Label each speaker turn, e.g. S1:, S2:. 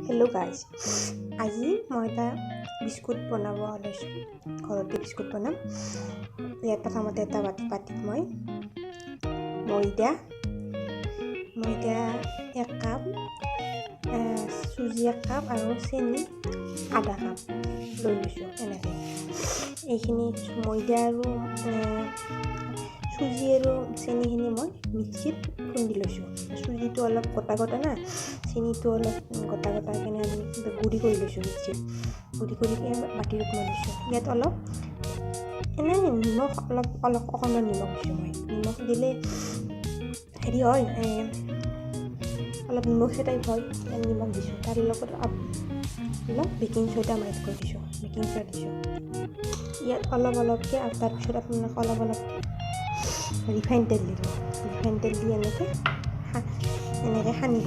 S1: Hello' guys, আজি মই এটা বিস্কুট বনাব লৈছোঁ। ঘৰতে বিস্কুট বনাম। ইয়াত প্ৰথমতে এটা বাটিত মই ময়দা 1 কাপ, চুজি 1 কাপ আৰু চেনি আধা কাপ লৈ লৈছোঁ। এনেকৈ এইখিনি ময়দা আৰু চুজি আৰু চেনিখিনি মই মিক্সিত খুন্দি লৈছোঁ। চুজিটো অলপ গোটা না, চেনিটো অলপ গোটা কেনে আমি গুড়ি কৰি লৈছোঁ মিক্সিত। গুড়ি কৰি বাতিত মই লৈছোঁ। ইয়াত অলপ নিমখ অকণমান নিমখ দিছোঁ মই। নিমখ দিলে হেৰি হয়, অলপ নিমখীয়া টাইপ হয়, নিমখ দিছোঁ। তাৰ লগত অলপ বেকিং চ'ডা মই এড কৰি দিছোঁ। ইয়াত অলপকৈ আৰু তাৰপিছত আপোনালোকে অলপ ৰিফাইন তেল দিলোঁ। ৰিফাইন তেল দি এনেকৈ সানিব।